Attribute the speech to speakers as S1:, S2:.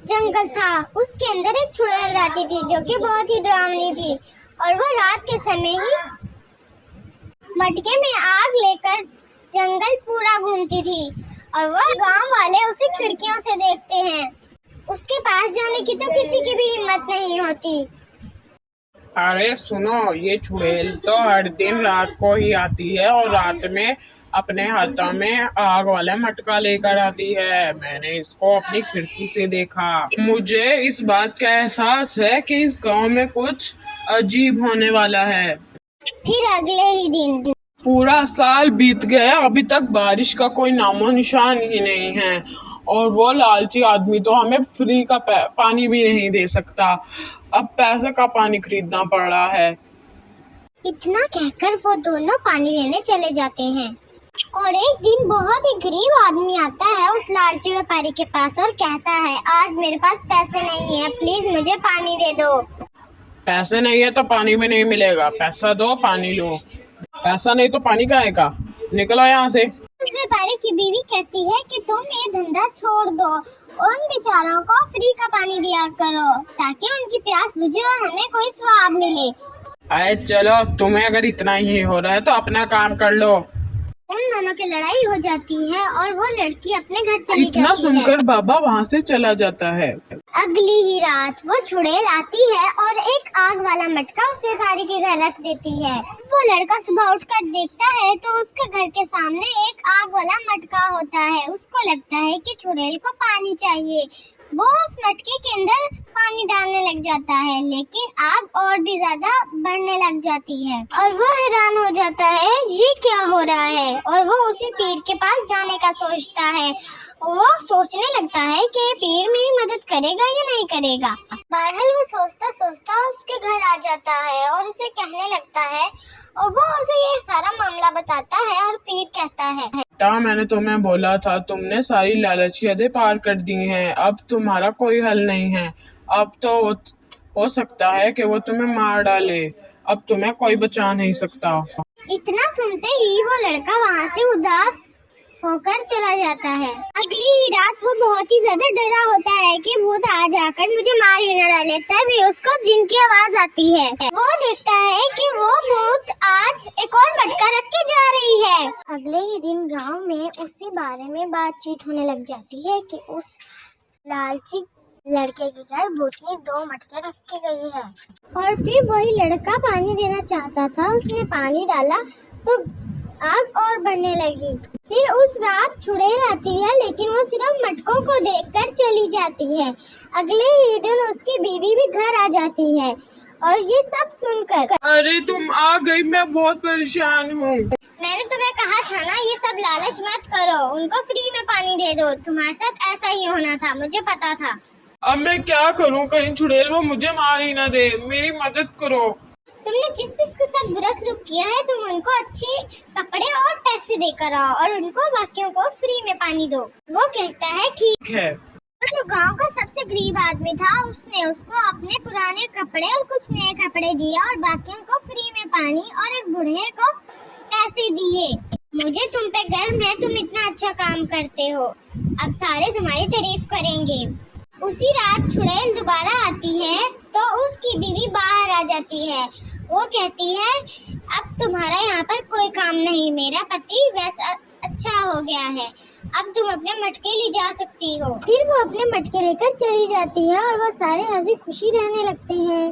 S1: जंगल था। उसके अंदर एक चुड़ैल रहती थी जो कि बहुत ही डरावनी थी और वो रात के समय ही मटके में आग लेकर जंगल पूरा घूमती थी और वो गांव वाले उसे खिड़कियों से देखते हैं। उसके पास जाने की तो किसी की भी हिम्मत नहीं होती।
S2: अरे सुनो, ये चुड़ैल तो हर दिन रात को ही आती है और रात में अपने हाथों में आग वाला मटका लेकर आती है। मैंने इसको अपनी खिड़की से देखा। मुझे इस बात का एहसास है कि इस गांव में कुछ अजीब होने वाला है।
S1: फिर अगले ही दिन
S2: पूरा साल बीत गया, अभी तक बारिश का कोई नामो निशान ही नहीं है और वो लालची आदमी तो हमें फ्री का पानी भी नहीं दे सकता। अब पैसे का पानी खरीदना पड़ रहा है।
S1: इतना कहकर वो दोनों पानी लेने चले जाते हैं और एक दिन बहुत ही गरीब आदमी आता है उस लालची व्यापारी के पास और कहता है, आज मेरे पास पैसे नहीं है, प्लीज मुझे पानी दे दो।
S2: पैसे नहीं है तो पानी भी नहीं मिलेगा। पैसा दो, पानी लो। पैसा नहीं तो पानी का आएगा। निकलो यहाँ से।
S1: उस व्यापारी की बीवी कहती है कि तुम ये धंधा छोड़ दो, उन बेचारों को फ्री का पानी दिया करो ताकि उनकी प्यास बुझे और हमें कोई स्वाद मिले।
S2: अरे चलो, तुम्हें अगर इतना ही हो रहा है तो अपना काम कर लो।
S1: उन दोनों की लड़ाई हो जाती है और वो लड़की अपने घर चली
S2: इतना
S1: जाती
S2: सुनकर
S1: है।
S2: बाबा वहाँ से चला जाता है।
S1: अगली ही रात वो चुड़ैल आती है और एक आग वाला मटका उस व्यापारी के घर रख देती है। वो लड़का सुबह उठकर देखता है तो उसके घर के सामने एक आग वाला मटका होता है। उसको लगता है कि चुड़ैल को पानी चाहिए। वो उस मटके के अंदर पानी डालने लग जाता है, लेकिन आग और भी ज्यादा बढ़ने लग जाती है और वो हैरान हो जाता है ये क्या हो रहा है और वो उसी पीर के पास जाने का सोचता है। वो सोचने लगता है कि पीर मेरी मदद करेगा या नहीं करेगा। बहरहाल वो सोचता सोचता उसके घर आ जाता है और उसे कहने लगता है और वो उसे ये सारा मामला बताता है और पीर कहता है,
S2: बेटा, मैंने तुम्हें बोला था, तुमने सारी लालची हदें पार कर दी हैं। अब तुम्हारा कोई हल नहीं है। अब तो हो सकता है कि वो तुम्हें मार डाले। अब तुम्हें कोई बचा नहीं सकता।
S1: इतना सुनते ही वो लड़का वहाँ से उदास होकर चला जाता है। अगली ही रात वो बहुत ही ज्यादा डरा होता है कि भूत आ जाकर मुझे मार ही न डाले। तभी उसको जिन की आवाज आती है। वो देखता है कि वो भूत आज एक और मटका रख के जा रही है। अगले ही दिन गांव में उसी बारे में बातचीत होने लग जाती है कि उस लालची लड़के के घर भूतनी 2 मटके रख के गई है और फिर वही लड़का पानी देना चाहता था। उसने पानी डाला तो आग और बढ़ने लगी। फिर उस रात चुड़ैल आती है, लेकिन वो सिर्फ मटकों को देखकर चली जाती है। अगले ही दिन उसकी बीवी भी घर आ जाती है और ये सब सुनकर,
S2: अरे तुम आ गई, मैं बहुत परेशान हूँ।
S1: मैंने तुम्हें कहा था ना ये सब लालच मत करो, उनको फ्री में पानी दे दो। तुम्हारे साथ ऐसा ही होना था, मुझे पता था।
S2: अब मैं क्या करूँ, कहीं चुड़ैल वो मुझे मार ही ना दे। मेरी मदद करो।
S1: तुमने जिस जिसके साथ बुरा सलूक किया है तुम उनको अच्छे कपड़े और पैसे देकर आओ और उनको बाकियों को फ्री में पानी दो। वो कहता है ठीक
S2: है।
S1: तो जो गांव का सबसे गरीब आदमी था उसने उसको अपने पुराने कपड़े और कुछ नए कपड़े दिया और बाकियों को फ्री में पानी और एक बूढ़े को पैसे दिए। मुझे तुम पे गर्व है, तुम इतना अच्छा काम करते हो। अब सारे तुम्हारी तारीफ करेंगे। उसी रात चुड़ैल दोबारा आती है तो उसकी बीवी बाहर आ जाती है। वो कहती है, अब तुम्हारा यहाँ पर कोई काम नहीं, मेरा पति वैसा अच्छा हो गया है, अब तुम अपने मटके ले जा सकती हो। फिर वो अपने मटके लेकर चली जाती है और वो सारे हंसी खुशी रहने लगते हैं।